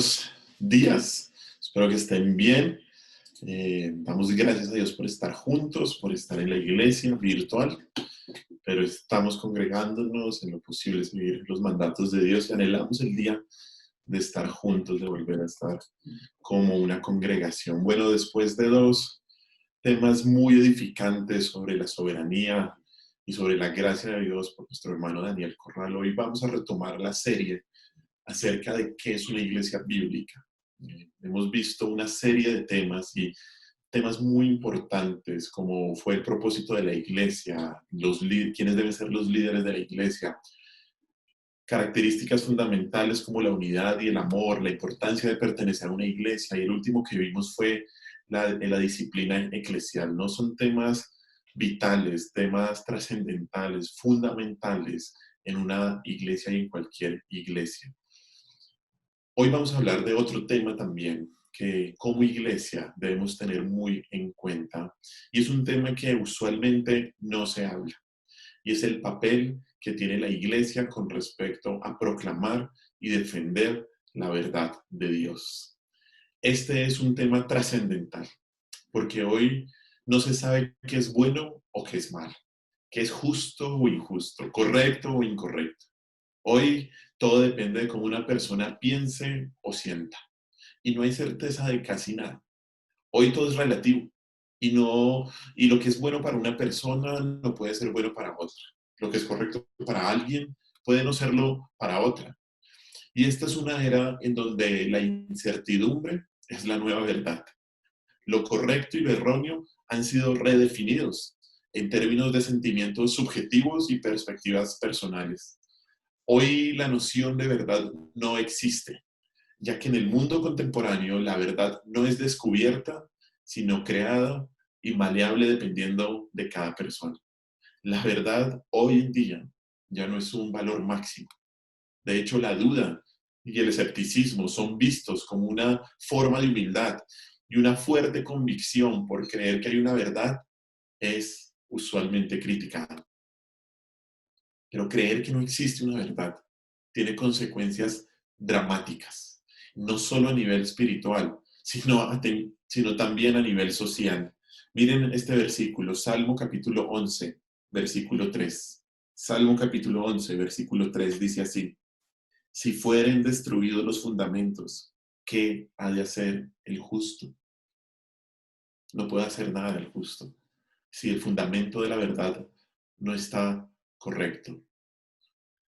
buenos días. Espero que estén bien. Damos gracias a Dios por estar juntos, por estar en la iglesia virtual, pero estamos congregándonos en lo posible, seguir los mandatos de Dios y anhelamos el día de estar juntos, de volver a estar como una congregación. Bueno, después de dos temas muy edificantes sobre la soberanía y sobre la gracia de Dios por nuestro hermano Daniel Corral, hoy vamos a retomar la serie acerca de qué es una iglesia bíblica. Hemos visto una serie de temas y temas muy importantes, como fue el propósito de la iglesia, quiénes deben ser los líderes de la iglesia, características fundamentales como la unidad y el amor, la importancia de pertenecer a una iglesia, y el último que vimos fue la disciplina eclesial. No son temas vitales, temas trascendentales, fundamentales en una iglesia y en cualquier iglesia. Hoy vamos a hablar de otro tema también que como iglesia debemos tener muy en cuenta, y es un tema que usualmente no se habla, y es el papel que tiene la iglesia con respecto a proclamar y defender la verdad de Dios. Este es un tema trascendental, porque hoy no se sabe qué es bueno o qué es malo, qué es justo o injusto, correcto o incorrecto. Hoy todo depende de cómo una persona piense o sienta, y no hay certeza de casi nada. Hoy todo es relativo, y lo que es bueno para una persona no puede ser bueno para otra. Lo que es correcto para alguien puede no serlo para otra. Y esta es una era en donde la incertidumbre es la nueva verdad. Lo correcto y lo erróneo han sido redefinidos en términos de sentimientos subjetivos y perspectivas personales. Hoy la noción de verdad no existe, ya que en el mundo contemporáneo la verdad no es descubierta, sino creada y maleable dependiendo de cada persona. La verdad hoy en día ya no es un valor máximo. De hecho, la duda y el escepticismo son vistos como una forma de humildad, y una fuerte convicción por creer que hay una verdad es usualmente criticada. Pero creer que no existe una verdad tiene consecuencias dramáticas, no solo a nivel espiritual, sino también a nivel social. Miren este versículo, Salmo capítulo 11, versículo 3. Salmo capítulo 11, versículo 3 dice así: si fueren destruidos los fundamentos, ¿qué ha de hacer el justo? No puede hacer nada el justo si el fundamento de la verdad no está correcto.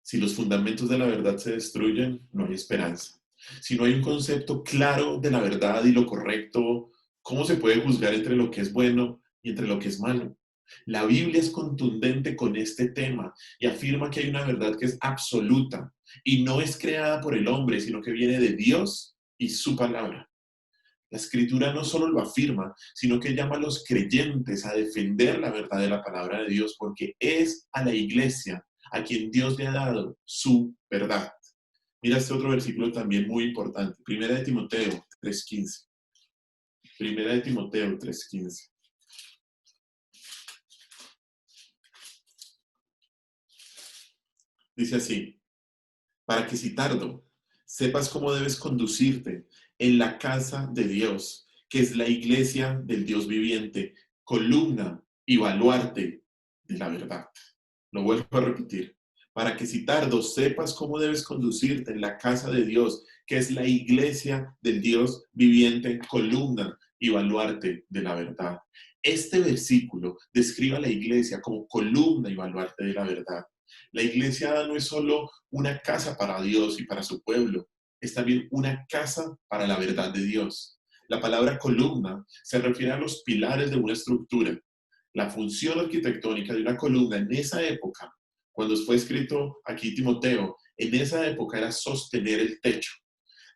Si los fundamentos de la verdad se destruyen, no hay esperanza. Si no hay un concepto claro de la verdad y lo correcto, ¿cómo se puede juzgar entre lo que es bueno y entre lo que es malo? La Biblia es contundente con este tema y afirma que hay una verdad que es absoluta y no es creada por el hombre, sino que viene de Dios y su palabra. La Escritura no solo lo afirma, sino que llama a los creyentes a defender la verdad de la palabra de Dios, porque es a la iglesia a quien Dios le ha dado su verdad. Mira este otro versículo también muy importante, Primera de Timoteo 3:15. Primera de Timoteo 3:15. Dice así: para que si tardo, sepas cómo debes conducirte en la casa de Dios, que es la iglesia del Dios viviente, columna y baluarte de la verdad. Lo vuelvo a repetir. Para que si tardo, sepas cómo debes conducirte en la casa de Dios, que es la iglesia del Dios viviente, columna y baluarte de la verdad. Este versículo describe a la iglesia como columna y baluarte de la verdad. La iglesia no es solo una casa para Dios y para su pueblo, es también una casa para la verdad de Dios. La palabra columna se refiere a los pilares de una estructura. La función arquitectónica de una columna en esa época, cuando fue escrito aquí Timoteo, en esa época era sostener el techo.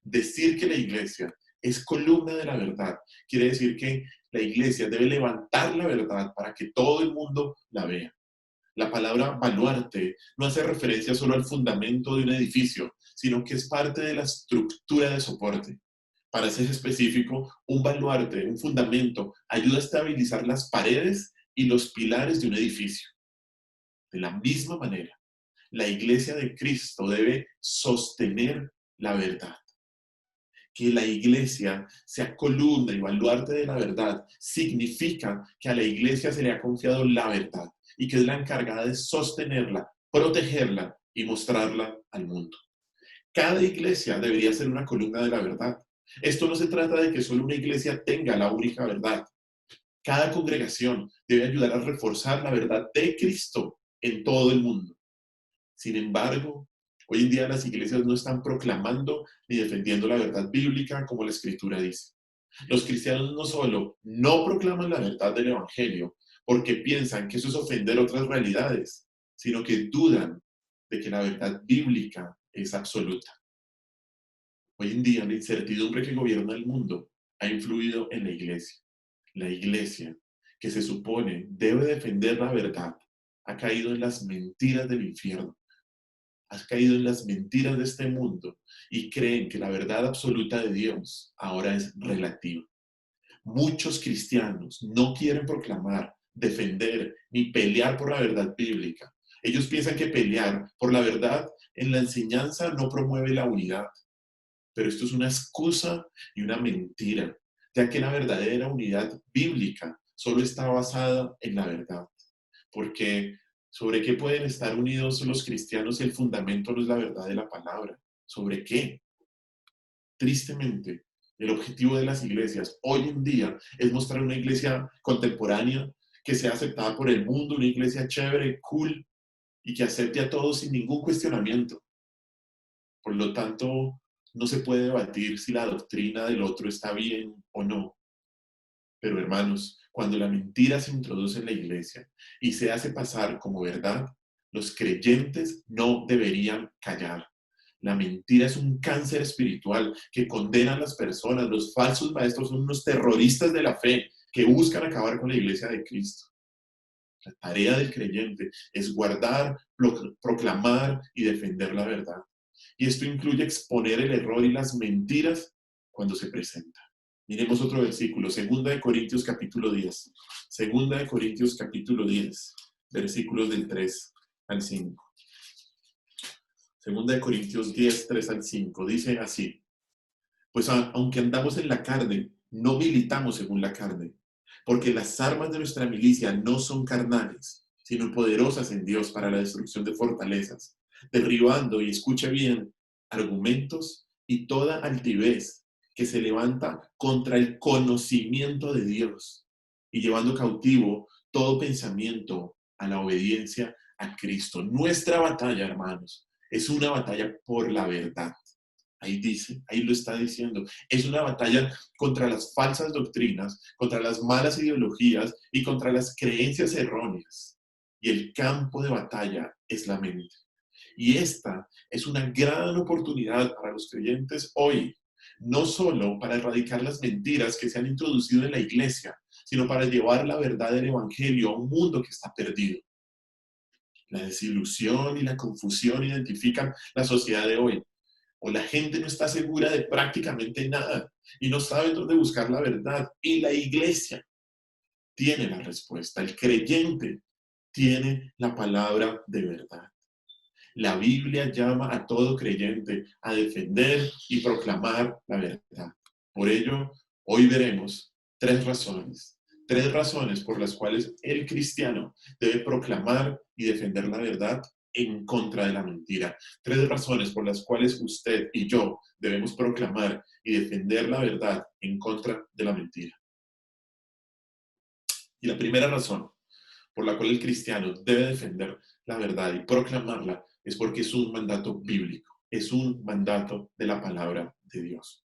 Decir que la iglesia es columna de la verdad quiere decir que la iglesia debe levantar la verdad para que todo el mundo la vea. La palabra baluarte no hace referencia solo al fundamento de un edificio, sino que es parte de la estructura de soporte. Para ser específico, un baluarte, un fundamento, ayuda a estabilizar las paredes y los pilares de un edificio. De la misma manera, la iglesia de Cristo debe sostener la verdad. Que la iglesia sea columna y baluarte de la verdad significa que a la iglesia se le ha confiado la verdad y que es la encargada de sostenerla, protegerla y mostrarla al mundo. Cada iglesia debería ser una columna de la verdad. Esto no se trata de que solo una iglesia tenga la única verdad. Cada congregación debe ayudar a reforzar la verdad de Cristo en todo el mundo. Sin embargo, hoy en día las iglesias no están proclamando ni defendiendo la verdad bíblica como la Escritura dice. Los cristianos no solo no proclaman la verdad del Evangelio porque piensan que eso es ofender otras realidades, sino que dudan de que la verdad bíblica es absoluta. Hoy en día la incertidumbre que gobierna el mundo ha influido en la iglesia. La iglesia, que se supone debe defender la verdad, ha caído en las mentiras del infierno. Has caído en las mentiras de este mundo y creen que la verdad absoluta de Dios ahora es relativa. Muchos cristianos no quieren proclamar, defender ni pelear por la verdad bíblica. Ellos piensan que pelear por la verdad en la enseñanza no promueve la unidad. Pero esto es una excusa y una mentira, ya que la verdadera unidad bíblica solo está basada en la verdad. Porque ¿sobre qué pueden estar unidos los cristianos si el fundamento no es la verdad de la palabra? ¿Sobre qué? Tristemente, el objetivo de las iglesias hoy en día es mostrar una iglesia contemporánea que sea aceptada por el mundo, una iglesia chévere, cool y que acepte a todos sin ningún cuestionamiento. Por lo tanto, no se puede debatir si la doctrina del otro está bien o no. Pero hermanos, cuando la mentira se introduce en la iglesia y se hace pasar como verdad, los creyentes no deberían callar. La mentira es un cáncer espiritual que condena a las personas. Los falsos maestros son unos terroristas de la fe que buscan acabar con la iglesia de Cristo. La tarea del creyente es guardar, proclamar y defender la verdad. Y esto incluye exponer el error y las mentiras cuando se presenta. Miremos otro versículo, 2 Corintios capítulo 10. 2 Corintios capítulo 10, versículos del 3 al 5. 2 Corintios 10, 3 al 5, dice así: pues aunque andamos en la carne, no militamos según la carne, porque las armas de nuestra milicia no son carnales, sino poderosas en Dios para la destrucción de fortalezas, derribando, y escuche bien, argumentos y toda altivez que se levanta contra el conocimiento de Dios, y llevando cautivo todo pensamiento a la obediencia a Cristo. Nuestra batalla, hermanos, es una batalla por la verdad. Ahí dice, ahí lo está diciendo. Es una batalla contra las falsas doctrinas, contra las malas ideologías y contra las creencias erróneas. Y el campo de batalla es la mente. Y esta es una gran oportunidad para los creyentes hoy, no solo para erradicar las mentiras que se han introducido en la iglesia, sino para llevar la verdad del evangelio a un mundo que está perdido. La desilusión y la confusión identifican la sociedad de hoy. O la gente no está segura de prácticamente nada y no sabe dónde buscar la verdad. Y la iglesia tiene la respuesta. El creyente tiene la palabra de verdad. La Biblia llama a todo creyente a defender y proclamar la verdad. Por ello, hoy veremos tres razones por las cuales el cristiano debe proclamar y defender la verdad en contra de la mentira. Tres razones por las cuales usted y yo debemos proclamar y defender la verdad en contra de la mentira. Y la primera razón por la cual el cristiano debe defender la verdad y proclamarla es porque es un mandato bíblico, es un mandato de la palabra de Dios.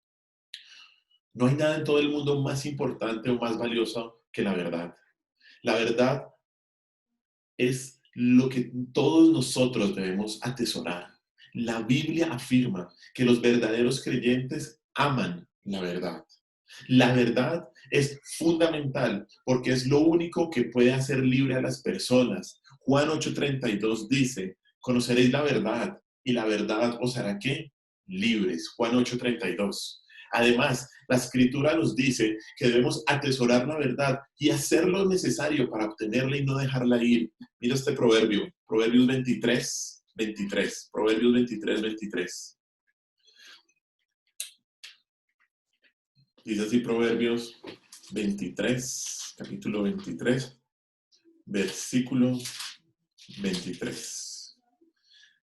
No hay nada en todo el mundo más importante o más valioso que la verdad. La verdad es lo que todos nosotros debemos atesorar. La Biblia afirma que los verdaderos creyentes aman la verdad. La verdad es fundamental porque es lo único que puede hacer libre a las personas. Juan 8:32 dice: conoceréis la verdad y la verdad os hará ¿qué? Libres. Juan 8:32. Además, la escritura nos dice que debemos atesorar la verdad y hacer lo necesario para obtenerla y no dejarla ir. Mira este proverbio, Proverbios 23:23. Proverbios 23:23. Dice así Proverbios 23, capítulo 23, versículo 23.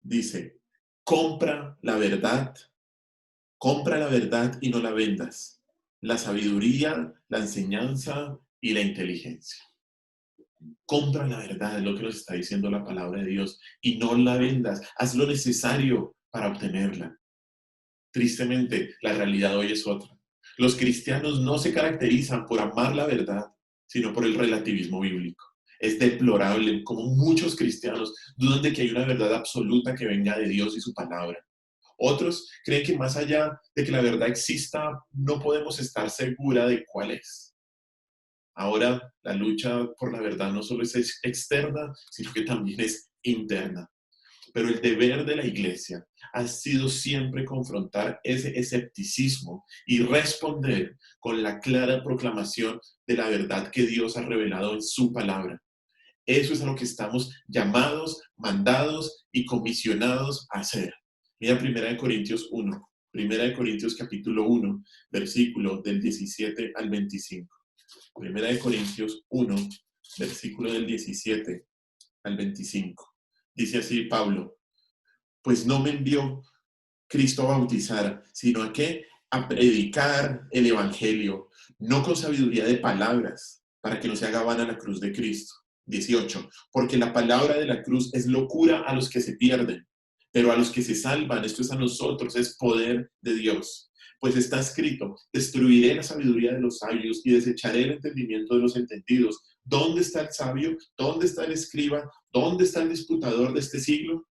Dice, compra la verdad y no la vendas, la sabiduría, la enseñanza y la inteligencia. Compra la verdad, es lo que nos está diciendo la palabra de Dios, y no la vendas, haz lo necesario para obtenerla. Tristemente, la realidad hoy es otra. Los cristianos no se caracterizan por amar la verdad, sino por el relativismo bíblico. Es deplorable como muchos cristianos dudan de que hay una verdad absoluta que venga de Dios y su palabra. Otros creen que más allá de que la verdad exista, no podemos estar segura de cuál es. Ahora, la lucha por la verdad no solo es externa, sino que también es interna. Pero el deber de la iglesia ha sido siempre confrontar ese escepticismo y responder con la clara proclamación de la verdad que Dios ha revelado en su palabra. Eso es a lo que estamos llamados, mandados y comisionados a hacer. Mira 1 Corintios 1, 1 capítulo 1, versículo del 17 al 25. 1 Corintios 1, versículo del 17 al 25. Dice así Pablo, pues no me envió Cristo a bautizar, sino a qué? A predicar el evangelio, no con sabiduría de palabras, para que no se haga vana la cruz de Cristo. 18. Porque la palabra de la cruz es locura a los que se pierden, pero a los que se salvan, esto es a nosotros, es poder de Dios. Pues está escrito, destruiré la sabiduría de los sabios y desecharé el entendimiento de los entendidos. ¿Dónde está el sabio? ¿Dónde está el escriba? ¿Dónde está el disputador de este siglo?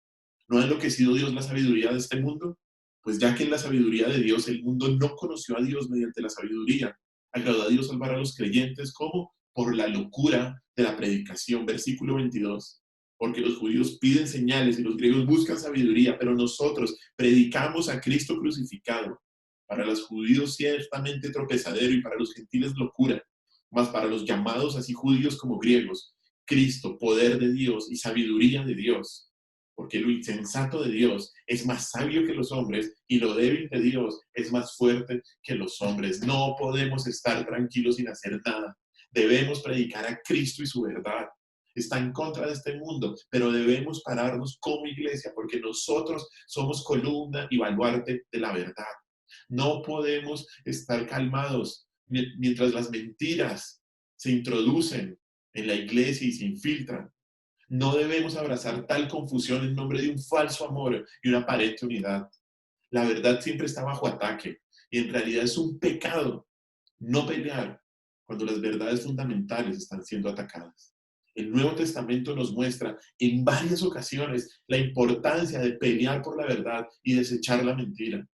¿No ha enloquecido Dios la sabiduría de este mundo? Pues ya que en la sabiduría de Dios el mundo no conoció a Dios mediante la sabiduría, agradó a Dios salvar a los creyentes como por la locura de la predicación. Versículo 22. Porque los judíos piden señales y los griegos buscan sabiduría, pero nosotros predicamos a Cristo crucificado. Para los judíos ciertamente tropezadero y para los gentiles locura, mas para los llamados así judíos como griegos, Cristo, poder de Dios y sabiduría de Dios. Porque lo insensato de Dios es más sabio que los hombres y lo débil de Dios es más fuerte que los hombres. No podemos estar tranquilos sin hacer nada. Debemos predicar a Cristo y su verdad. Está en contra de este mundo, pero debemos pararnos como iglesia porque nosotros somos columna y baluarte de la verdad. No podemos estar calmados mientras las mentiras se introducen en la iglesia y se infiltran. No debemos abrazar tal confusión en nombre de un falso amor y una aparente unidad. La verdad siempre está bajo ataque y en realidad es un pecado no pelear cuando las verdades fundamentales están siendo atacadas. El Nuevo Testamento nos muestra en varias ocasiones la importancia de pelear por la verdad y desechar la mentira.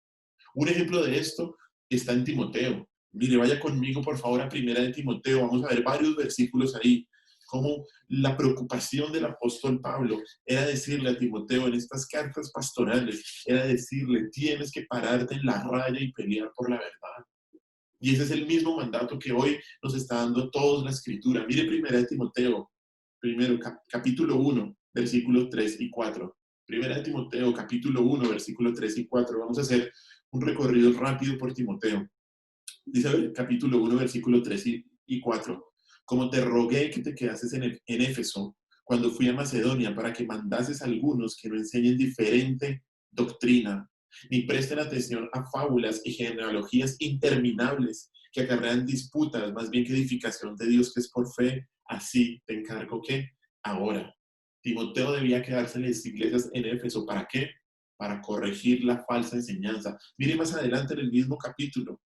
Un ejemplo de esto está en Timoteo. Mire, vaya conmigo por favor a Primera de Timoteo. Vamos a ver varios versículos ahí. Como la preocupación del apóstol Pablo era decirle a Timoteo en estas cartas pastorales, era decirle, tienes que pararte en la raya y pelear por la verdad. Y ese es el mismo mandato que hoy nos está dando toda la Escritura. Mire Primera de Timoteo, capítulo 1, versículos 3 y 4. Primera de Timoteo, capítulo 1, versículos 3 y 4. Vamos a hacer un recorrido rápido por Timoteo. Dice el capítulo 1, versículo 3 y 4. Como te rogué que te quedases en Éfeso cuando fui a Macedonia para que mandases a algunos que no enseñen diferente doctrina, ni presten atención a fábulas y genealogías interminables que acarrean disputas más bien que edificación de Dios que es por fe, así te encargo que ahora. Timoteo debía quedarse en las iglesias en Éfeso. ¿Para qué? Para corregir la falsa enseñanza. Mire más adelante en el mismo capítulo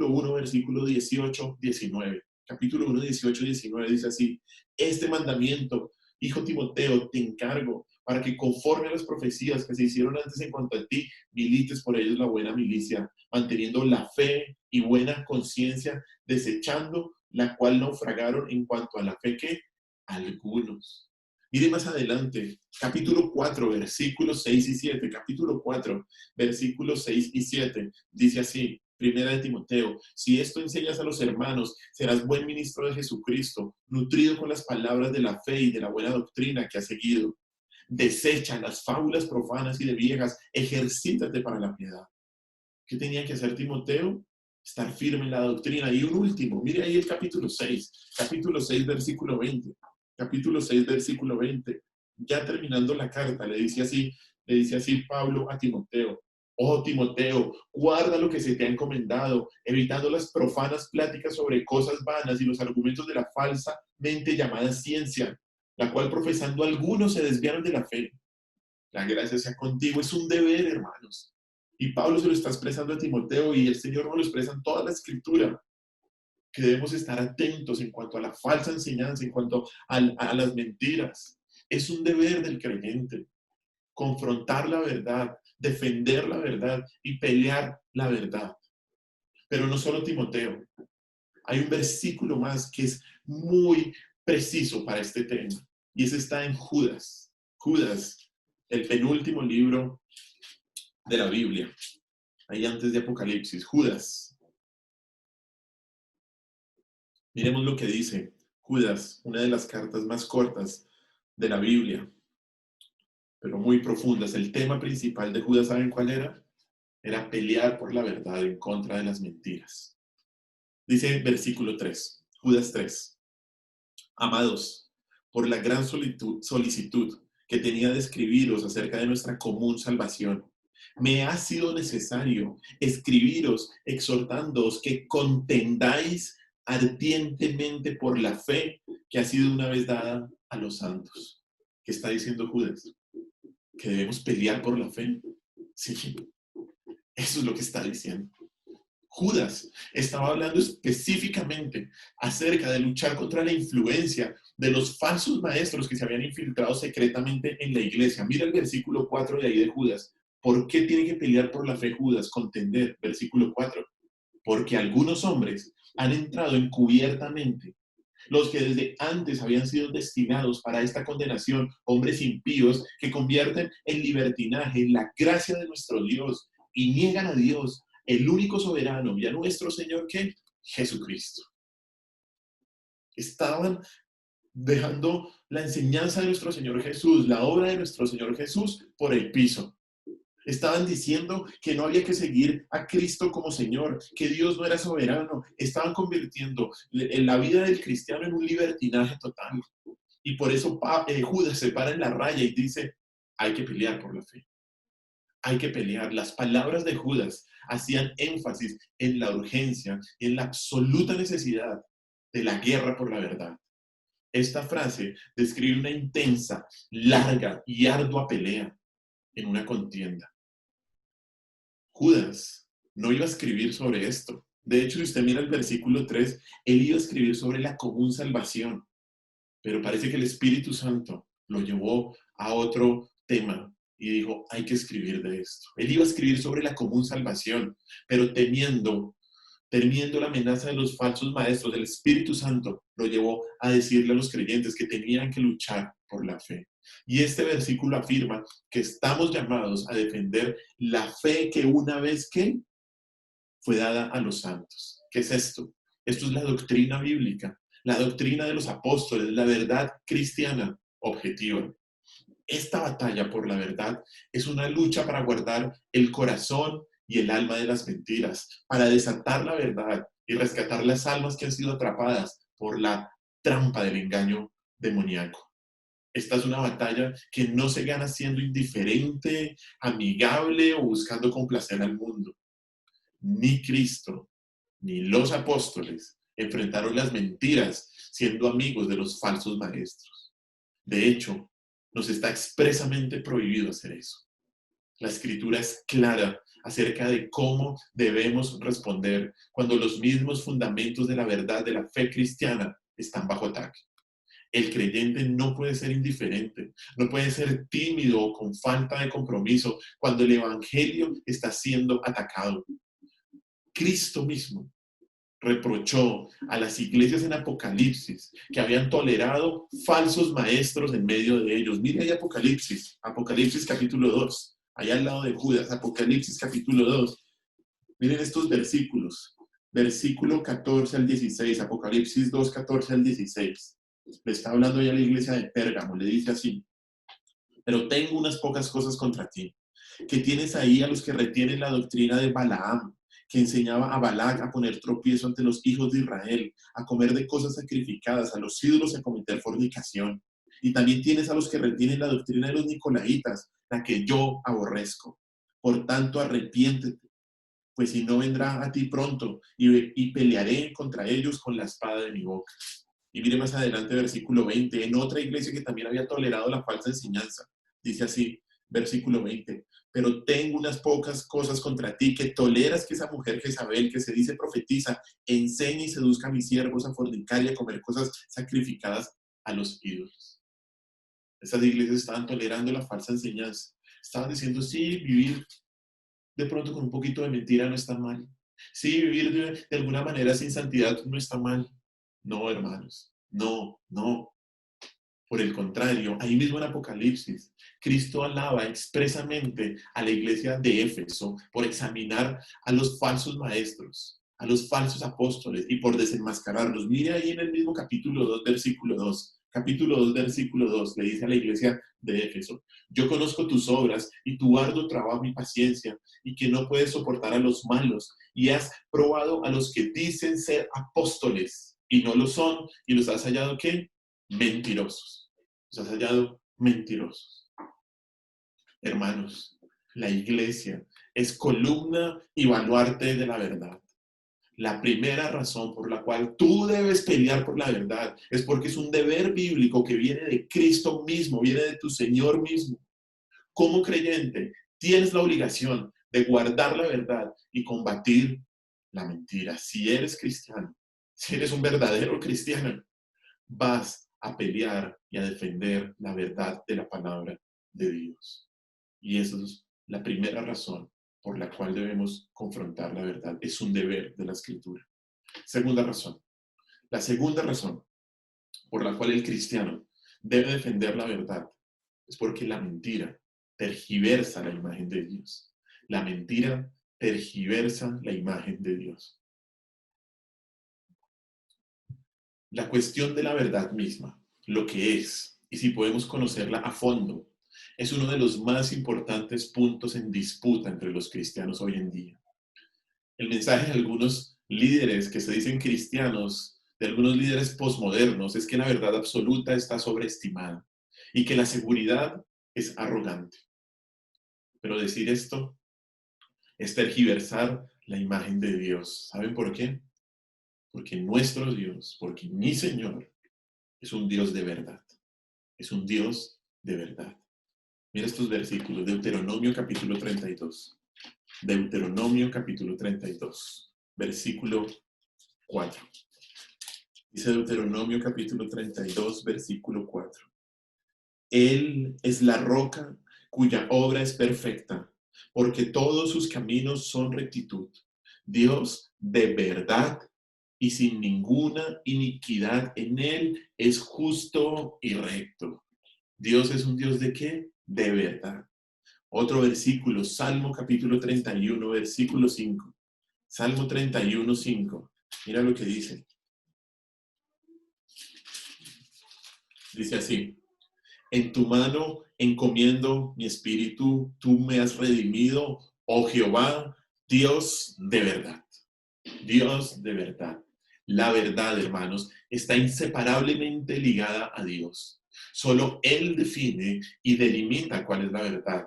1, versículo 18, 19. Capítulo 1, 18, 19 dice así, este mandamiento, hijo Timoteo, te encargo para que conforme a las profecías que se hicieron antes en cuanto a ti, milites por ellos la buena milicia, manteniendo la fe y buena conciencia, desechando la cual naufragaron en cuanto a la fe que algunos. Mire más adelante, capítulo 4, versículos 6 y 7, capítulo 4, versículos 6 y 7, dice así, Primera de Timoteo, si esto enseñas a los hermanos, serás buen ministro de Jesucristo, nutrido con las palabras de la fe y de la buena doctrina que has seguido. Desecha las fábulas profanas y de viejas, ejercítate para la piedad. ¿Qué tenía que hacer Timoteo? estar firme en la doctrina. Y un último, mire ahí el capítulo 6, versículo 20. Capítulo 6, versículo 20. Ya terminando la carta, le dice así Pablo a Timoteo: oh Timoteo, guarda lo que se te ha encomendado, evitando las profanas pláticas sobre cosas vanas y los argumentos de la falsamente llamada ciencia, la cual profesando algunos se desviaron de la fe. La gracia sea contigo, es un deber, hermanos. Y Pablo se lo está expresando a Timoteo y el Señor nos lo expresa en toda la Escritura, que debemos estar atentos en cuanto a la falsa enseñanza, en cuanto a las mentiras. Es un deber del creyente confrontar la verdad, defender la verdad y pelear la verdad. Pero no solo Timoteo. Hay un versículo más que es muy preciso para este tema. Y ese está en Judas. Judas, el penúltimo libro de la Biblia. Ahí antes de Apocalipsis. Judas. Miremos lo que dice Judas, una de las cartas más cortas de la Biblia, pero muy profundas. El tema principal de Judas, ¿saben cuál era? Era pelear por la verdad en contra de las mentiras. Dice versículo 3, Judas 3. Amados, por la gran solicitud que tenía de escribiros acerca de nuestra común salvación, me ha sido necesario escribiros exhortándoos que contendáis ardientemente por la fe que ha sido una vez dada a los santos. ¿Qué está diciendo Judas? Que debemos pelear por la fe. Sí, eso es lo que está diciendo. Judas estaba hablando específicamente acerca de luchar contra la influencia de los falsos maestros que se habían infiltrado secretamente en la iglesia. Mira el versículo 4 de ahí de Judas. ¿Por qué tiene que pelear por la fe Judas? Contender, versículo 4. Porque algunos hombres han entrado encubiertamente, los que desde antes habían sido destinados para esta condenación, hombres impíos que convierten en libertinaje la gracia de nuestro Dios y niegan a Dios, el único soberano, y a nuestro Señor, ¿qué? Jesucristo. Estaban dejando la enseñanza de nuestro Señor Jesús, la obra de nuestro Señor Jesús, por el piso. Estaban diciendo que no había que seguir a Cristo como Señor, que Dios no era soberano. Estaban convirtiendo la vida del cristiano en un libertinaje total. Y por eso Judas se para en la raya y dice, hay que pelear por la fe. Hay que pelear. Las palabras de Judas hacían énfasis en la urgencia, en la absoluta necesidad de la guerra por la verdad. Esta frase describe una intensa, larga y ardua pelea en una contienda. Judas no iba a escribir sobre esto. De hecho, si usted mira el versículo 3, él iba a escribir sobre la común salvación. Pero parece que el Espíritu Santo lo llevó a otro tema y dijo, hay que escribir de esto. Él iba a escribir sobre la común salvación, pero temiendo la amenaza de los falsos maestros, el Espíritu Santo lo llevó a decirle a los creyentes que tenían que luchar por la fe. Y este versículo afirma que estamos llamados a defender la fe que una vez que fue dada a los santos. ¿Qué es esto? Esto es la doctrina bíblica, la doctrina de los apóstoles, la verdad cristiana objetiva. Esta batalla por la verdad es una lucha para guardar el corazón y el alma de las mentiras, para desatar la verdad y rescatar las almas que han sido atrapadas por la trampa del engaño demoníaco. Esta es una batalla que no se gana siendo indiferente, amigable o buscando complacer al mundo. Ni Cristo, ni los apóstoles enfrentaron las mentiras siendo amigos de los falsos maestros. De hecho, nos está expresamente prohibido hacer eso. La Escritura es clara acerca de cómo debemos responder cuando los mismos fundamentos de la verdad de la fe cristiana están bajo ataque. El creyente no puede ser indiferente, no puede ser tímido o con falta de compromiso cuando el evangelio está siendo atacado. Cristo mismo reprochó a las iglesias en Apocalipsis que habían tolerado falsos maestros en medio de ellos. Mire ahí Apocalipsis capítulo 2, allá al lado de Judas, Apocalipsis capítulo 2. Miren estos versículos, versículo 14 al 16, Apocalipsis 2, 14 al 16. Le está hablando ya a la iglesia de Pérgamo, le dice así: pero tengo unas pocas cosas contra ti, que tienes ahí a los que retienen la doctrina de Balaam, que enseñaba a Balac a poner tropiezo ante los hijos de Israel, a comer de cosas sacrificadas, a los ídolos y a cometer fornicación. Y también tienes a los que retienen la doctrina de los nicolaitas, la que yo aborrezco. Por tanto, arrepiéntete, pues si no vendrá a ti pronto y pelearé contra ellos con la espada de mi boca. Y mire más adelante, versículo 20, en otra iglesia que también había tolerado la falsa enseñanza. Dice así, versículo 20, pero tengo unas pocas cosas contra ti, que toleras que esa mujer Jezabel, que se dice profetiza, enseñe y seduzca a mis siervos a fornicar y a comer cosas sacrificadas a los ídolos. Estas iglesias estaban tolerando la falsa enseñanza. Estaban diciendo, sí, vivir de pronto con un poquito de mentira no está mal. Sí, vivir de alguna manera sin santidad no está mal. No, hermanos, no, no. Por el contrario, ahí mismo en Apocalipsis, Cristo alaba expresamente a la iglesia de Éfeso por examinar a los falsos maestros, a los falsos apóstoles y por desenmascararlos. Mire ahí en el mismo capítulo 2, versículo 2. Capítulo 2, versículo 2, le dice a la iglesia de Éfeso, yo conozco tus obras y tu arduo trabajo y paciencia, y que no puedes soportar a los malos, y has probado a los que dicen ser apóstoles, y no lo son, y los has hallado, ¿qué? Mentirosos. Los has hallado mentirosos. Hermanos, la iglesia es columna y baluarte de la verdad. La primera razón por la cual tú debes pelear por la verdad es porque es un deber bíblico que viene de Cristo mismo, viene de tu Señor mismo. Como creyente, tienes la obligación de guardar la verdad y combatir la mentira. Si eres cristiano, si eres un verdadero cristiano, vas a pelear y a defender la verdad de la palabra de Dios. Y esa es la primera razón por la cual debemos confrontar la verdad. Es un deber de la Escritura. Segunda razón. La segunda razón por la cual el cristiano debe defender la verdad es porque la mentira tergiversa la imagen de Dios. La mentira tergiversa la imagen de Dios. La cuestión de la verdad misma, lo que es, y si podemos conocerla a fondo, es uno de los más importantes puntos en disputa entre los cristianos hoy en día. El mensaje de algunos líderes que se dicen cristianos, de algunos líderes posmodernos, es que la verdad absoluta está sobreestimada y que la seguridad es arrogante. Pero decir esto es tergiversar la imagen de Dios. ¿Saben por qué? Porque nuestro Dios, porque mi Señor, es un Dios de verdad. Es un Dios de verdad. Mira estos versículos, Deuteronomio capítulo 32. Deuteronomio capítulo 32, versículo 4. Dice Deuteronomio capítulo 32, versículo 4. Él es la roca cuya obra es perfecta, porque todos sus caminos son rectitud. Dios de verdad y sin ninguna iniquidad en él es justo y recto. Dios es un Dios de qué? De verdad. Otro versículo, Salmo capítulo 31, versículo 5. Salmo 31, 5. Mira lo que dice. Dice así. En tu mano encomiendo mi espíritu, tú me has redimido, oh Jehová, Dios de verdad. Dios de verdad. La verdad, hermanos, está inseparablemente ligada a Dios. Solo Él define y delimita cuál es la verdad.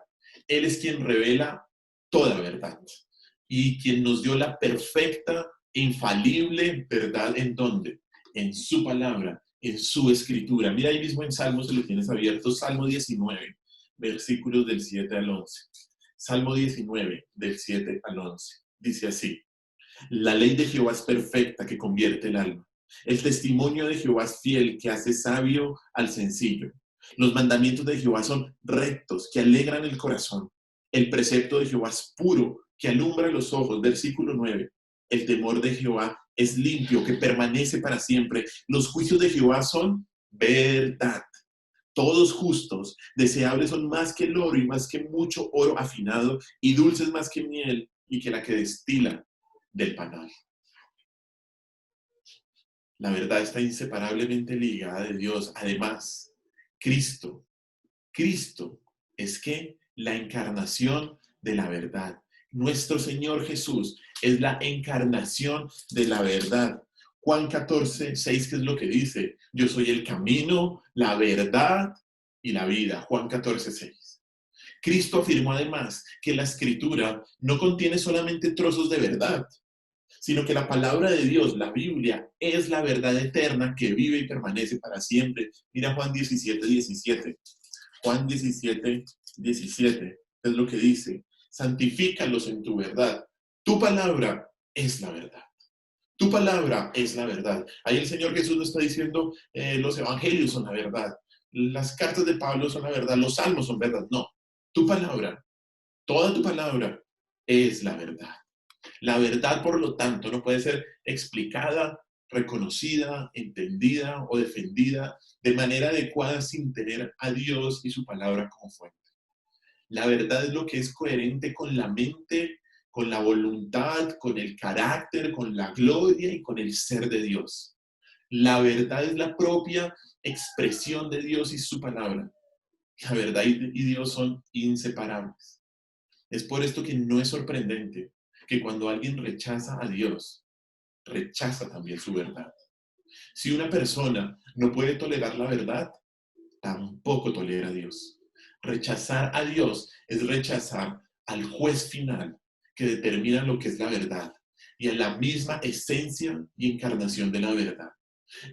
Él es quien revela toda verdad y quien nos dio la perfecta e infalible verdad. ¿En dónde? En su palabra, en su escritura. Mira ahí mismo en Salmos, se lo tienes abierto, Salmo 19, versículos del 7 al 11. Salmo 19, del 7 al 11. Dice así. La ley de Jehová es perfecta, que convierte el alma. El testimonio de Jehová es fiel, que hace sabio al sencillo. Los mandamientos de Jehová son rectos, que alegran el corazón. El precepto de Jehová es puro, que alumbra los ojos. Versículo 9. El temor de Jehová es limpio, que permanece para siempre. Los juicios de Jehová son verdad. Todos justos, deseables son más que el oro y más que mucho oro afinado y dulces más que miel y que la que destila del panal. La verdad está inseparablemente ligada de Dios. Además, Cristo es que la encarnación de la verdad. Nuestro Señor Jesús es la encarnación de la verdad. Juan 14, 6, ¿qué es lo que dice? Yo soy el camino, la verdad y la vida. Juan 14, 6. Cristo afirmó además que la Escritura no contiene solamente trozos de verdad, sino que la palabra de Dios, la Biblia, es la verdad eterna que vive y permanece para siempre. Mira Juan 17, 17. Juan 17, 17 es lo que dice: santifícalos en tu verdad. Tu palabra es la verdad. Tu palabra es la verdad. Ahí el Señor Jesús nos está diciendo, los evangelios son la verdad, las cartas de Pablo son la verdad, los salmos son verdad. No, tu palabra, toda tu palabra es la verdad. La verdad, por lo tanto, no puede ser explicada, reconocida, entendida o defendida de manera adecuada sin tener a Dios y su palabra como fuente. La verdad es lo que es coherente con la mente, con la voluntad, con el carácter, con la gloria y con el ser de Dios. La verdad es la propia expresión de Dios y su palabra. La verdad y Dios son inseparables. Es por esto que no es sorprendente que cuando alguien rechaza a Dios, rechaza también su verdad. Si una persona no puede tolerar la verdad, tampoco tolera a Dios. Rechazar a Dios es rechazar al juez final que determina lo que es la verdad y a la misma esencia y encarnación de la verdad.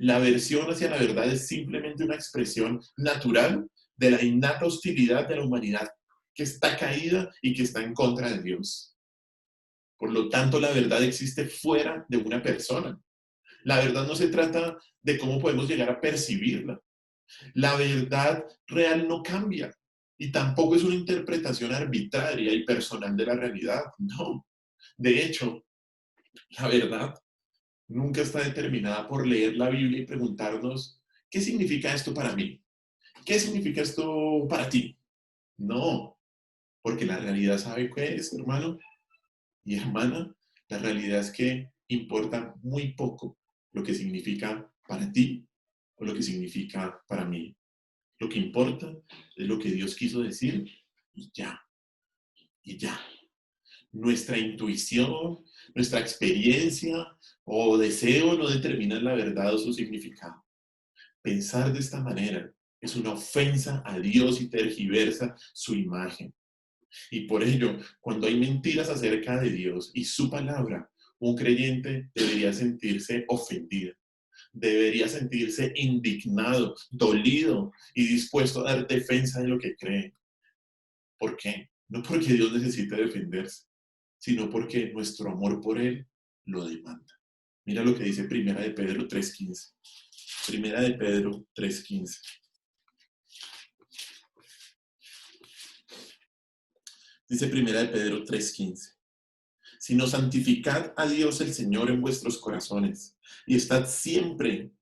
La aversión hacia la verdad es simplemente una expresión natural de la innata hostilidad de la humanidad que está caída y que está en contra de Dios. Por lo tanto, la verdad existe fuera de una persona. La verdad no se trata de cómo podemos llegar a percibirla. La verdad real no cambia y tampoco es una interpretación arbitraria y personal de la realidad. No. De hecho, la verdad nunca está determinada por leer la Biblia y preguntarnos, ¿qué significa esto para mí? ¿Qué significa esto para ti? No, porque la realidad, ¿sabe qué es, hermano y hermana? La realidad es que importa muy poco lo que significa para ti o lo que significa para mí. Lo que importa es lo que Dios quiso decir y ya, y ya. Nuestra intuición, nuestra experiencia o deseo no determinan la verdad o su significado. Pensar de esta manera es una ofensa a Dios y tergiversa su imagen. Y por ello, cuando hay mentiras acerca de Dios y su palabra, un creyente debería sentirse ofendido, debería sentirse indignado, dolido y dispuesto a dar defensa de lo que cree. ¿Por qué? No porque Dios necesite defenderse, sino porque nuestro amor por Él lo demanda. Mira lo que dice Primera de Pedro 3:15. Primera de Pedro 3:15. Dice Primera de Pedro 3:15. Sino santificad a Dios el Señor en vuestros corazones y estad siempre,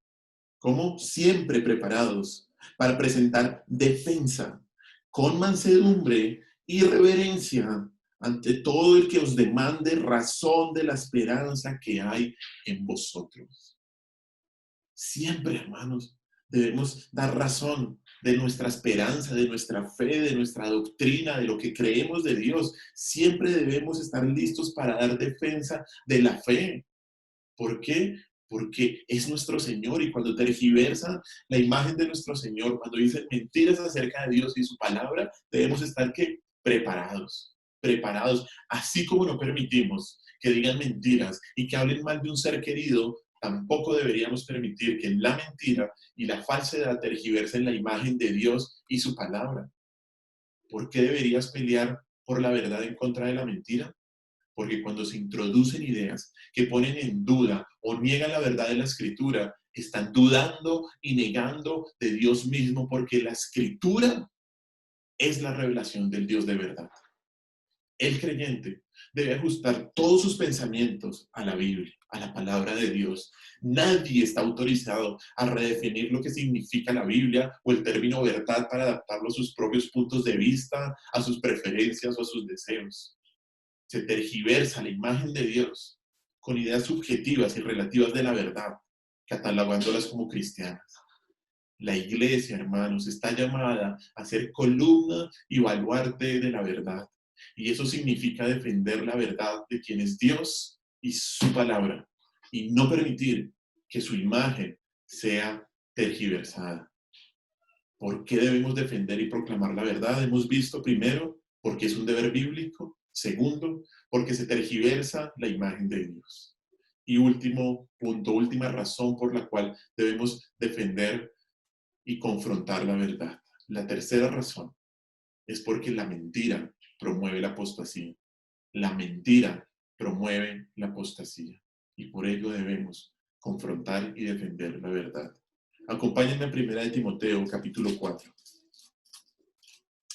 como siempre preparados para presentar defensa con mansedumbre y reverencia ante todo el que os demande razón de la esperanza que hay en vosotros. Siempre, hermanos, debemos dar razón de nuestra esperanza, de nuestra fe, de nuestra doctrina, de lo que creemos de Dios. Siempre debemos estar listos para dar defensa de la fe. ¿Por qué? Porque es nuestro Señor y cuando tergiversan la imagen de nuestro Señor, cuando dicen mentiras acerca de Dios y su palabra, debemos estar ¿qué? Preparados, preparados. Así como no permitimos que digan mentiras y que hablen mal de un ser querido, tampoco deberíamos permitir que la mentira y la falsedad tergiversen la imagen de Dios y su palabra. ¿Por qué deberías pelear por la verdad en contra de la mentira? Porque cuando se introducen ideas que ponen en duda o niegan la verdad de la Escritura, están dudando y negando de Dios mismo, porque la Escritura es la revelación del Dios de verdad. El creyente debe ajustar todos sus pensamientos a la Biblia, a la palabra de Dios. Nadie está autorizado a redefinir lo que significa la Biblia o el término verdad para adaptarlo a sus propios puntos de vista, a sus preferencias o a sus deseos. Se tergiversa la imagen de Dios con ideas subjetivas y relativas de la verdad, catalogándolas como cristianas. La iglesia, hermanos, está llamada a ser columna y baluarte de la verdad. Y eso significa defender la verdad de quién es Dios y su palabra y no permitir que su imagen sea tergiversada. ¿Por qué debemos defender y proclamar la verdad? Hemos visto primero, porque es un deber bíblico. Segundo, porque se tergiversa la imagen de Dios. Y último punto, última razón por la cual debemos defender y confrontar la verdad. La tercera razón es porque la mentira promueve la apostasía. La mentira promueve la apostasía. Y por ello debemos confrontar y defender la verdad. Acompáñenme en 1 Timoteo, capítulo 4.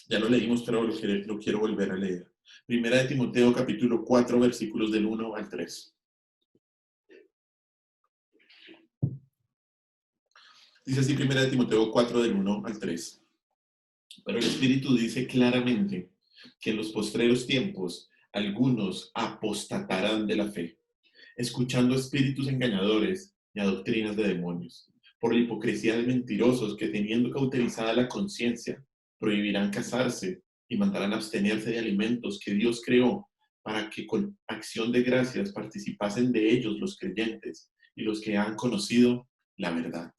Ya lo leímos, pero lo quiero volver a leer. 1 Timoteo, capítulo 4, versículos del 1 al 3. Dice así 1 Timoteo 4, del 1 al 3. Pero el Espíritu dice claramente que en los postreros tiempos algunos apostatarán de la fe, escuchando espíritus engañadores y a doctrinas de demonios, por la hipocresía de mentirosos que, teniendo cauterizada la conciencia, prohibirán casarse y mandarán abstenerse de alimentos que Dios creó para que con acción de gracias participasen de ellos los creyentes y los que han conocido la verdad.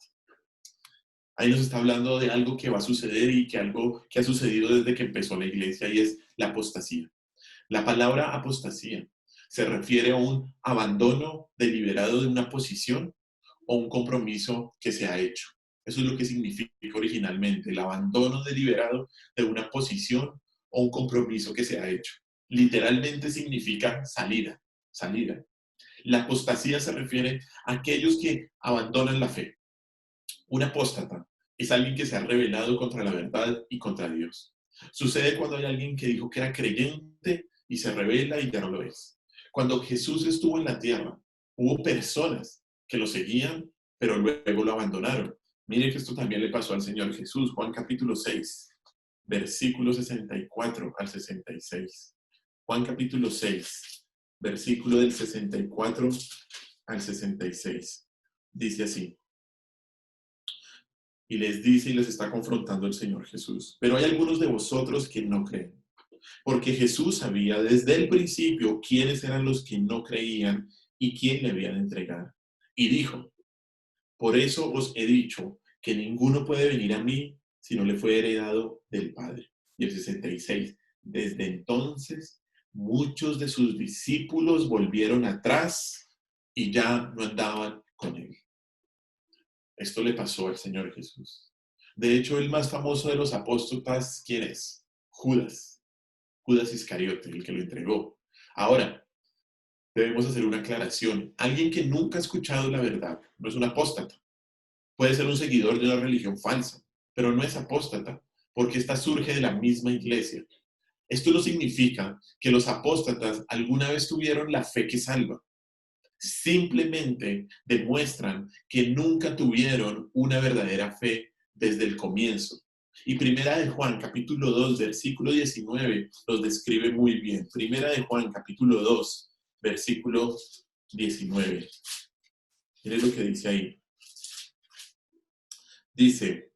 Ahí nos está hablando de algo que va a suceder y que algo que ha sucedido desde que empezó la iglesia, y es la apostasía. La palabra apostasía se refiere a un abandono deliberado de una posición o un compromiso que se ha hecho. Eso es lo que significa originalmente, el abandono deliberado de una posición o un compromiso que se ha hecho. Literalmente significa salida, salida. La apostasía se refiere a aquellos que abandonan la fe. Un apóstata es alguien que se ha rebelado contra la verdad y contra Dios. Sucede cuando hay alguien que dijo que era creyente y se rebela y ya no lo es. Cuando Jesús estuvo en la tierra, hubo personas que lo seguían, pero luego lo abandonaron. Mire que esto también le pasó al Señor Jesús. Juan capítulo 6, versículo 64 al 66. Juan capítulo 6, versículo del 64 al 66. Dice así. Y les dice y les está confrontando el Señor Jesús. Pero hay algunos de vosotros que no creen. Porque Jesús sabía desde el principio quiénes eran los que no creían y quién le habían de entregar. Y dijo, por eso os he dicho que ninguno puede venir a mí si no le fue heredado del Padre. Y el 66. Desde entonces, muchos de sus discípulos volvieron atrás y ya no andaban con él. Esto le pasó al Señor Jesús. De hecho, el más famoso de los apóstoles, ¿quién es? Judas. Judas Iscariote, el que lo entregó. Ahora, debemos hacer una aclaración. Alguien que nunca ha escuchado la verdad no es un apóstata. Puede ser un seguidor de una religión falsa, pero no es apóstata, porque esta surge de la misma iglesia. Esto no significa que los apóstatas alguna vez tuvieron la fe que salva. Simplemente demuestran que nunca tuvieron una verdadera fe desde el comienzo. Y Primera de Juan, capítulo 2, versículo 19, los describe muy bien. Primera de Juan, capítulo 2, versículo 19. Miren lo que dice ahí. Dice,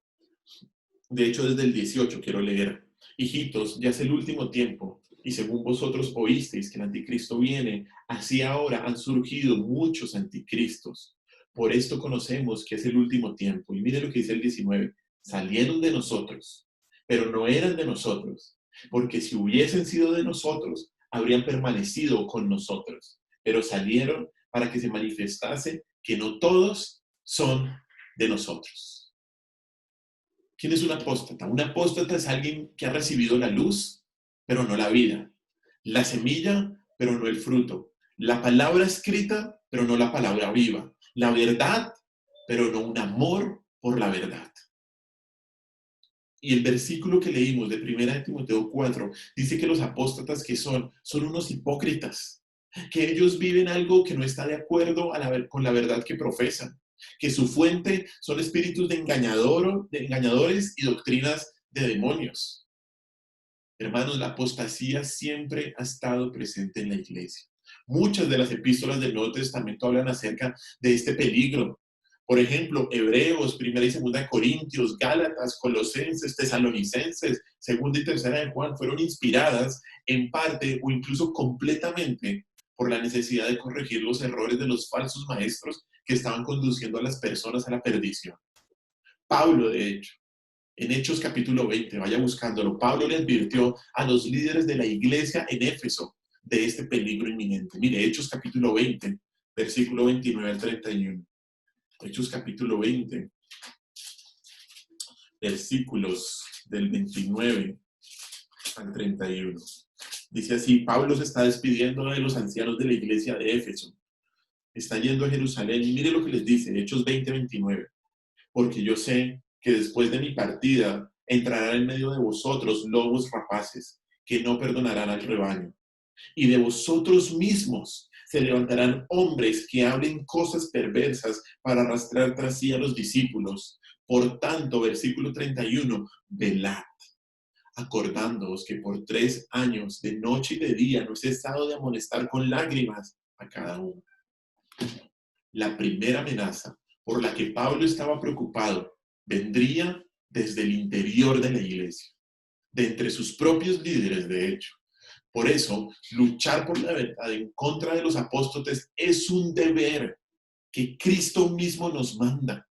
de hecho desde el 18 quiero leer. Hijitos, ya es el último tiempo. Y según vosotros oísteis que el anticristo viene, así ahora han surgido muchos anticristos. Por esto conocemos que es el último tiempo. Y mire lo que dice el 19. Salieron de nosotros, pero no eran de nosotros. Porque si hubiesen sido de nosotros, habrían permanecido con nosotros. Pero salieron para que se manifestase que no todos son de nosotros. ¿Quién es un apóstata? Un apóstata es alguien que ha recibido la luz, pero no la vida. La semilla, pero no el fruto. La palabra escrita, pero no la palabra viva. La verdad, pero no un amor por la verdad. Y el versículo que leímos de 1 Timoteo 4 dice que los apóstatas que son unos hipócritas, que ellos viven algo que no está de acuerdo con la verdad que profesan, que su fuente son espíritus de engañadores y doctrinas de demonios. Hermanos, la apostasía siempre ha estado presente en la iglesia. Muchas de las epístolas del Nuevo Testamento hablan acerca de este peligro. Por ejemplo, Hebreos, 1 y 2 Corintios, Gálatas, Colosenses, Tesalonicenses, 2 y 3 de Juan fueron inspiradas en parte o incluso completamente por la necesidad de corregir los errores de los falsos maestros que estaban conduciendo a las personas a la perdición. Pablo, de hecho, en Hechos capítulo 20, vaya buscándolo, Pablo le advirtió a los líderes de la iglesia en Éfeso de este peligro inminente. Mire, Hechos capítulo 20, versículo 29 al 31. Hechos capítulo 20, versículos del 29 al 31. Dice así: Pablo se está despidiendo de los ancianos de la iglesia de Éfeso. Está yendo a Jerusalén y mire lo que les dice, Hechos 20, 29. Porque yo sé que después de mi partida entrarán en medio de vosotros lobos rapaces que no perdonarán al rebaño. Y de vosotros mismos se levantarán hombres que hablen cosas perversas para arrastrar tras sí a los discípulos. Por tanto, versículo 31, velad, acordándoos que por 3 años, de noche y de día, no he cesado de amonestar con lágrimas a cada uno. La primera amenaza por la que Pablo estaba preocupado vendría desde el interior de la iglesia, de entre sus propios líderes, de hecho. Por eso, luchar por la verdad en contra de los apóstoles es un deber que Cristo mismo nos manda.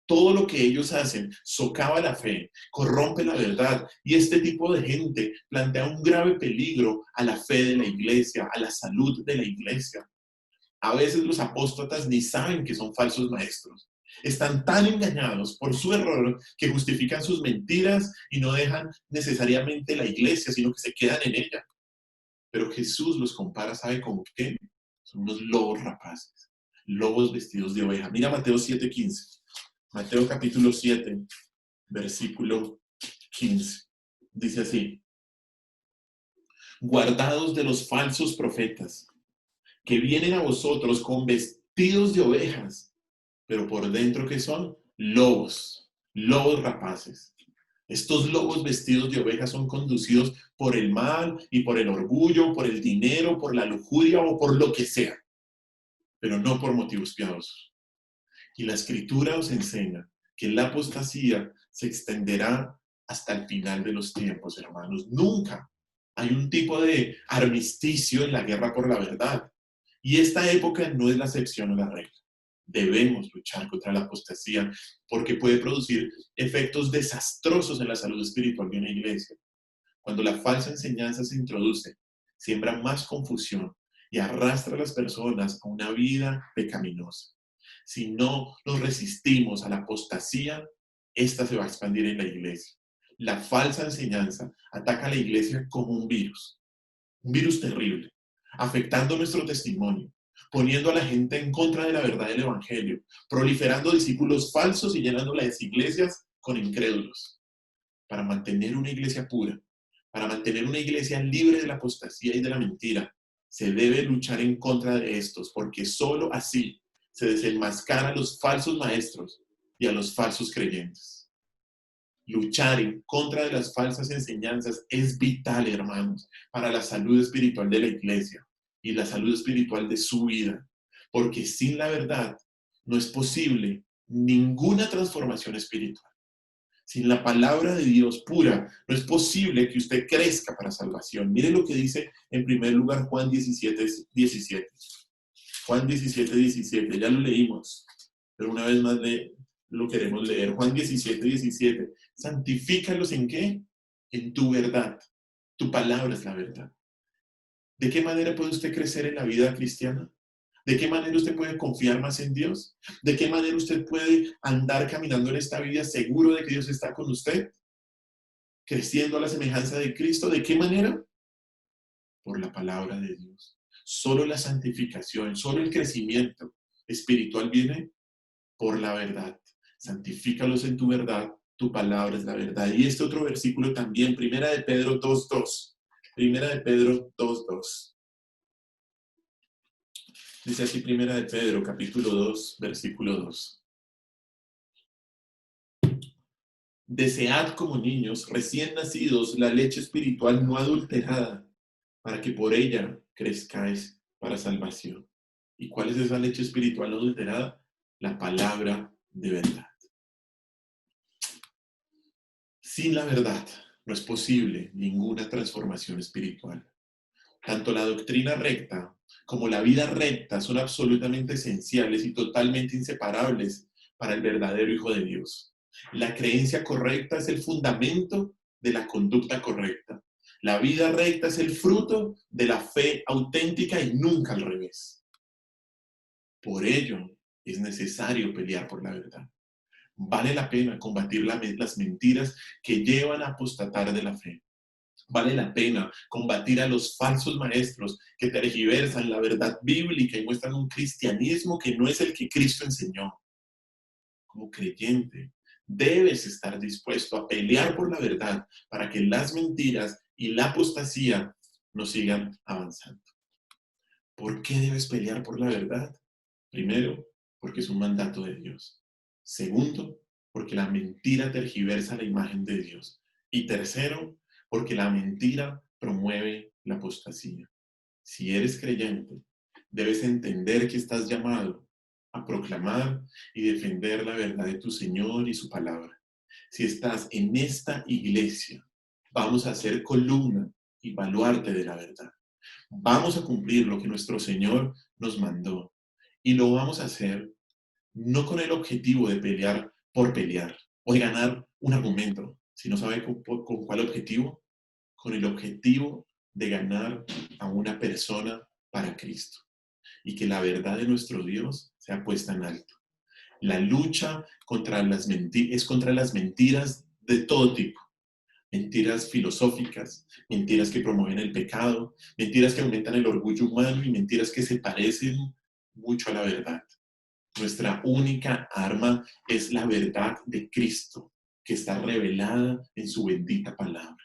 Todo lo que ellos hacen socava la fe, corrompe la verdad, y este tipo de gente plantea un grave peligro a la fe de la iglesia, a la salud de la iglesia. A veces los apóstatas ni saben que son falsos maestros. Están tan engañados por su error que justifican sus mentiras y no dejan necesariamente la iglesia, sino que se quedan en ella. Pero Jesús los compara, ¿sabe con qué? Son unos lobos rapaces, lobos vestidos de oveja. Mira Mateo 7:15. Mateo capítulo 7, versículo 15. Dice así: guardados de los falsos profetas, que vienen a vosotros con vestidos de ovejas, pero por dentro, ¿qué son? Lobos, lobos rapaces. Estos lobos vestidos de ovejas son conducidos por el mal y por el orgullo, por el dinero, por la lujuria o por lo que sea, pero no por motivos piadosos. Y la Escritura os enseña que la apostasía se extenderá hasta el final de los tiempos, hermanos. Nunca hay un tipo de armisticio en la guerra por la verdad. Y esta época no es la excepción o la regla. Debemos luchar contra la apostasía porque puede producir efectos desastrosos en la salud espiritual de una iglesia. Cuando la falsa enseñanza se introduce, siembra más confusión y arrastra a las personas a una vida pecaminosa. Si no nos resistimos a la apostasía, esta se va a expandir en la iglesia. La falsa enseñanza ataca a la iglesia como un virus terrible, afectando nuestro testimonio, poniendo a la gente en contra de la verdad del evangelio, proliferando discípulos falsos y llenando las iglesias con incrédulos. Para mantener una iglesia pura, para mantener una iglesia libre de la apostasía y de la mentira, se debe luchar en contra de estos, porque sólo así se desenmascara a los falsos maestros y a los falsos creyentes. Luchar en contra de las falsas enseñanzas es vital, hermanos, para la salud espiritual de la iglesia y la salud espiritual de su vida, porque sin la verdad no es posible ninguna transformación espiritual. Sin la palabra de Dios pura, no es posible que usted crezca para salvación. Mire lo que dice en primer lugar Juan 17, 17. Juan 17, 17, ya lo leímos, pero una vez más lo queremos leer. Juan 17, 17. Santifícalos ¿en qué? En tu verdad. Tu palabra es la verdad. ¿De qué manera puede usted crecer en la vida cristiana? ¿De qué manera usted puede confiar más en Dios? ¿De qué manera usted puede andar caminando en esta vida seguro de que Dios está con usted? Creciendo a la semejanza de Cristo. ¿De qué manera? Por la palabra de Dios. Solo la santificación, solo el crecimiento espiritual viene por la verdad. Santifícalos en tu verdad, tu palabra es la verdad. Y este otro versículo también, Primera de Pedro 2:2. Primera de Pedro 2:2. Dice así Primera de Pedro, capítulo 2, versículo 2. Desead como niños recién nacidos la leche espiritual no adulterada, para que por ella crezcáis para salvación. ¿Y cuál es esa leche espiritual no adulterada? La palabra de verdad. Sin la verdad no es posible ninguna transformación espiritual. Tanto la doctrina recta como la vida recta son absolutamente esenciales y totalmente inseparables para el verdadero Hijo de Dios. La creencia correcta es el fundamento de la conducta correcta. La vida recta es el fruto de la fe auténtica y nunca al revés. Por ello, es necesario pelear por la verdad. Vale la pena combatir las mentiras que llevan a apostatar de la fe. Vale la pena combatir a los falsos maestros que tergiversan la verdad bíblica y muestran un cristianismo que no es el que Cristo enseñó. Como creyente, debes estar dispuesto a pelear por la verdad para que las mentiras y la apostasía no sigan avanzando. ¿Por qué debes pelear por la verdad? Primero, porque es un mandato de Dios. Segundo, porque la mentira tergiversa la imagen de Dios. Y tercero, porque la mentira promueve la apostasía. Si eres creyente, debes entender que estás llamado a proclamar y defender la verdad de tu Señor y su palabra. Si estás en esta iglesia, vamos a hacer columna y baluarte de la verdad. Vamos a cumplir lo que nuestro Señor nos mandó y lo vamos a hacer no con el objetivo de pelear por pelear o de ganar un argumento, sino ¿sabe con cuál objetivo? Con el objetivo de ganar a una persona para Cristo y que la verdad de nuestro Dios sea puesta en alto. La lucha contra las es contra las mentiras de todo tipo. Mentiras filosóficas, mentiras que promueven el pecado, mentiras que aumentan el orgullo humano y mentiras que se parecen mucho a la verdad. Nuestra única arma es la verdad de Cristo, que está revelada en su bendita palabra.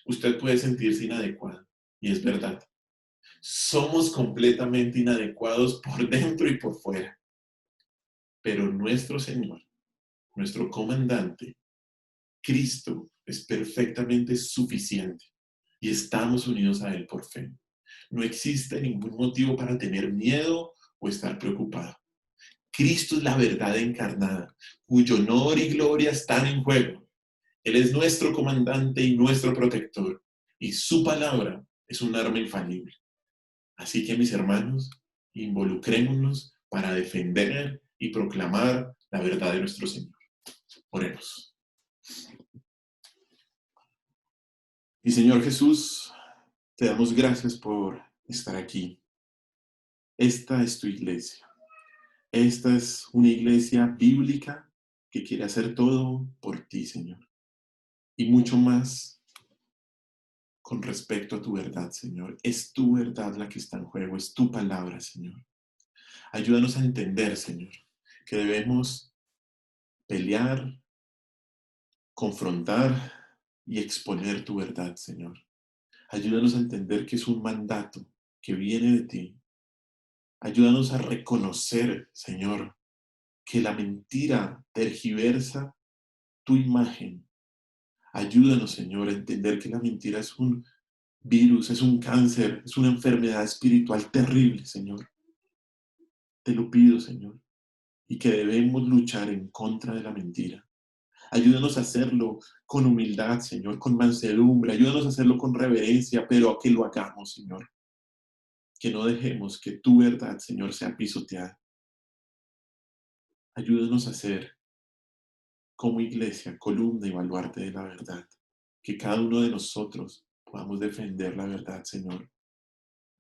Usted puede sentirse inadecuado, y es verdad. Somos completamente inadecuados por dentro y por fuera. Pero nuestro Señor, nuestro comandante, Cristo, es perfectamente suficiente y estamos unidos a Él por fe. No existe ningún motivo para tener miedo o estar preocupado. Cristo es la verdad encarnada, cuyo honor y gloria están en juego. Él es nuestro comandante y nuestro protector, y su palabra es un arma infalible. Así que, mis hermanos, involucrémonos para defender y proclamar la verdad de nuestro Señor. Oremos. Y Señor Jesús, te damos gracias por estar aquí. Esta es tu iglesia. Esta es una iglesia bíblica que quiere hacer todo por ti, Señor. Y mucho más con respecto a tu verdad, Señor. Es tu verdad la que está en juego, es tu palabra, Señor. Ayúdanos a entender, Señor, que debemos pelear, confrontar y exponer tu verdad, Señor. Ayúdanos a entender que es un mandato que viene de ti. Ayúdanos a reconocer, Señor, que la mentira tergiversa tu imagen. Ayúdanos, Señor, a entender que la mentira es un virus, es un cáncer, es una enfermedad espiritual terrible, Señor. Te lo pido, Señor, y que debemos luchar en contra de la mentira. Ayúdanos a hacerlo con humildad, Señor, con mansedumbre. Ayúdanos a hacerlo con reverencia, pero a que lo hagamos, Señor. Que no dejemos que tu verdad, Señor, sea pisoteada. Ayúdanos a ser, como iglesia, columna y baluarte de la verdad. Que cada uno de nosotros podamos defender la verdad, Señor.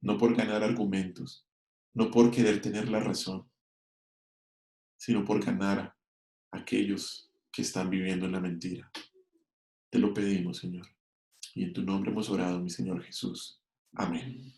No por ganar argumentos, no por querer tener la razón, sino por ganar a aquellos que están viviendo en la mentira. Te lo pedimos, Señor. Y en tu nombre hemos orado, mi Señor Jesús. Amén.